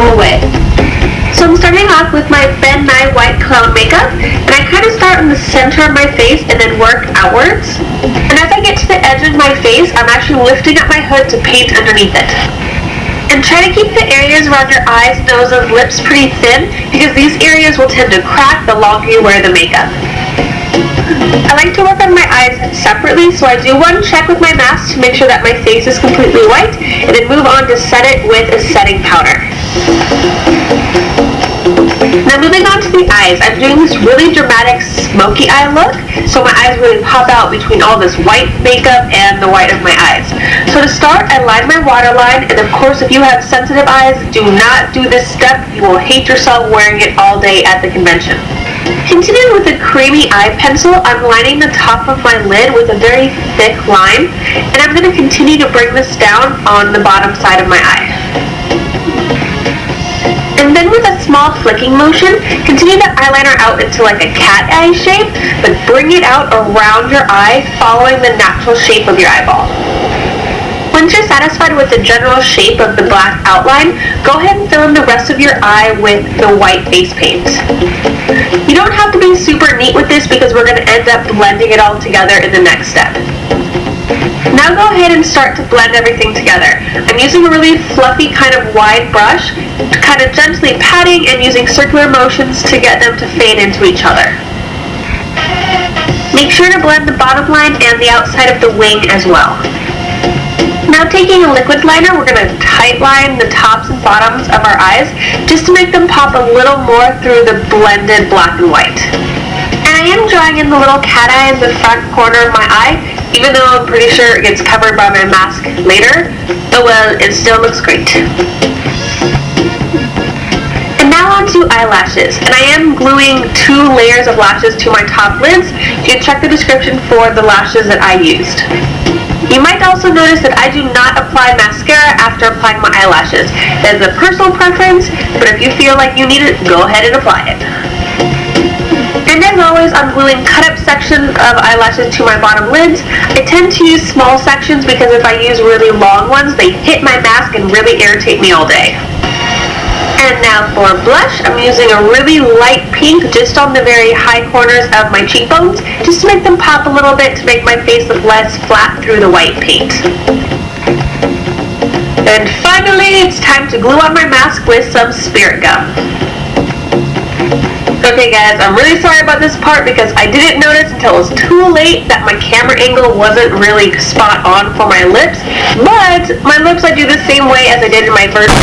go away. So I'm starting off with my Ben Nye White Clown Makeup, and I kind of start in the center of my face and then work outwards. And as I get to the edge of my face, I'm actually lifting up my hood to paint underneath it. And try to keep the areas around your eyes, nose, and lips pretty thin, because these areas will tend to crack the longer you wear the makeup. I like to work on my eyes separately, so I do one check with my mask to make sure that my face is completely white, and then move on to set it with a setting powder. Now moving on to the eyes, I'm doing this really dramatic smoky eye look, so my eyes really pop out between all this white makeup and the white of my eyes. So to start, I line my waterline, and of course if you have sensitive eyes, do not do this step. You will hate yourself wearing it all day at the convention. Continuing with a creamy eye pencil, I'm lining the top of my lid with a very thick line, and I'm going to continue to bring this down on the bottom side of my eye. And then with a small flicking motion, continue the eyeliner out into like a cat eye shape, but bring it out around your eye, following the natural shape of your eyeball. Once you're satisfied with the general shape of the black outline, go ahead and fill in the rest of your eye with the white face paint. You don't have to be super neat with this because we're going to end up blending it all together in the next step. Now go ahead and start to blend everything together. I'm using a really fluffy kind of wide brush, kind of gently patting and using circular motions to get them to fade into each other. Make sure to blend the bottom line and the outside of the wing as well. Now taking a liquid liner, we're going to tight line the tops and bottoms of our eyes just to make them pop a little more through the blended black and white. And I am drawing in the little cat eye in the front corner of my eye, even though I'm pretty sure it gets covered by my mask later. Oh well, it still looks great. And now on to eyelashes, and I am gluing 2 layers of lashes to my top lids. You can check the description for the lashes that I used. You might also notice that I do not apply mascara after applying my eyelashes. That is a personal preference, but if you feel like you need it, go ahead and apply it. And as always, I'm gluing cut-up sections of eyelashes to my bottom lids. I tend to use small sections because if I use really long ones, they hit my mask and really irritate me all day. And now for blush, I'm using a really light pink just on the very high corners of my cheekbones, just to make them pop a little bit to make my face look less flat through the white paint. And finally, it's time to glue on my mask with some spirit gum. Okay guys, I'm really sorry about this part because I didn't notice until it was too late that my camera angle wasn't really spot on for my lips, but my lips I do the same way as I did in my first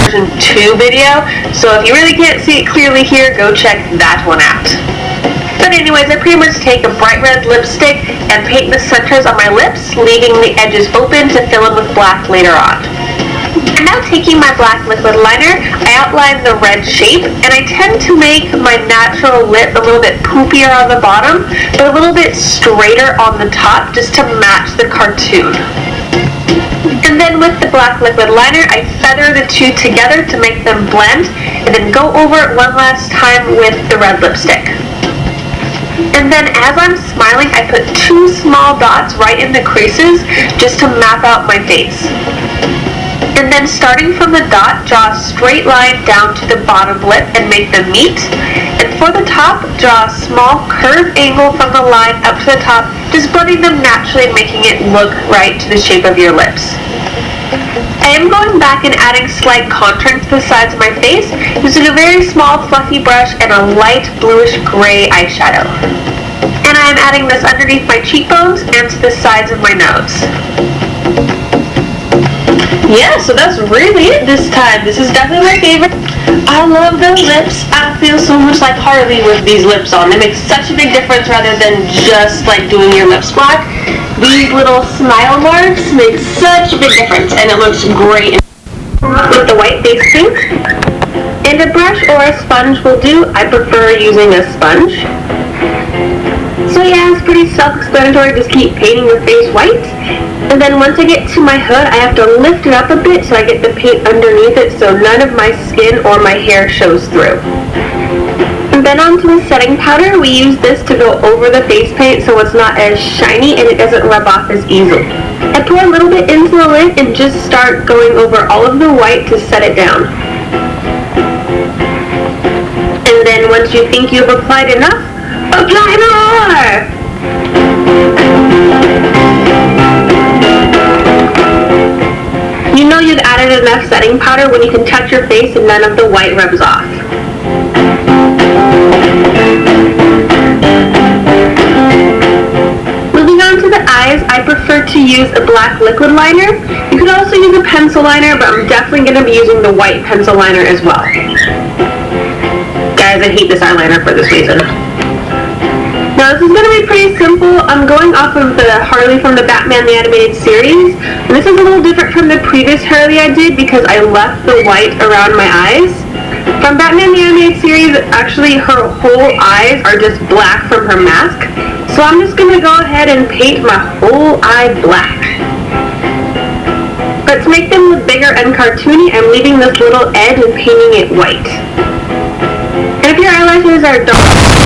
version 2 video, so if you really can't see it clearly here, go check that one out. But anyways, I pretty much take a bright red lipstick and paint the centers on my lips, leaving the edges open to fill in with black later on. And now taking my black liquid liner, I outline the red shape, and I tend to make my natural lip a little bit poopier on the bottom, but a little bit straighter on the top, just to match the cartoon. And then with the black liquid liner, I feather the two together to make them blend, and then go over it one last time with the red lipstick. And then as I'm smiling, I put 2 small dots right in the creases just to map out my face. And then starting from the dot, draw a straight line down to the bottom lip and make them meet. And for the top, draw a small curved angle from the line up to the top, just blending them naturally and making it look right to the shape of your lips. I am going back and adding slight contour to the sides of my face using a very small fluffy brush and a light bluish gray eyeshadow. And I am adding this underneath my cheekbones and to the sides of my nose. Yeah, so that's really it this time. This is definitely my favorite. I love the lips. I feel so much like Harley with these lips on. They make such a big difference rather than just like doing your lips black. These little smile marks make such a big difference, and it looks great. With the white face paint, and a brush or a sponge will do. I prefer using a sponge. So yeah, it's pretty self-explanatory. Just keep painting your face white. And then once I get to my hood, I have to lift it up a bit so I get the paint underneath it so none of my skin or my hair shows through. And then onto the setting powder, we use this to go over the face paint so it's not as shiny and it doesn't rub off as easily. I pour a little bit into the lid and just start going over all of the white to set it down. And then once you think you've applied enough, apply more! You know you've added enough setting powder when you can touch your face and none of the white rubs off. Moving on to the eyes, I prefer to use a black liquid liner. You could also use a pencil liner, but I'm definitely going to be using the white pencil liner as well. Guys, I hate this eyeliner for this reason. Now this is going to be pretty simple. I'm going off of the Harley from the Batman the Animated Series. And this is a little different from the previous Harley I did because I left the white around my eyes. From Batman the Animated Series, actually her whole eyes are just black from her mask. So I'm just going to go ahead and paint my whole eye black. But to make them look bigger and cartoony, I'm leaving this little edge and painting it white. And if your eyelashes are dark,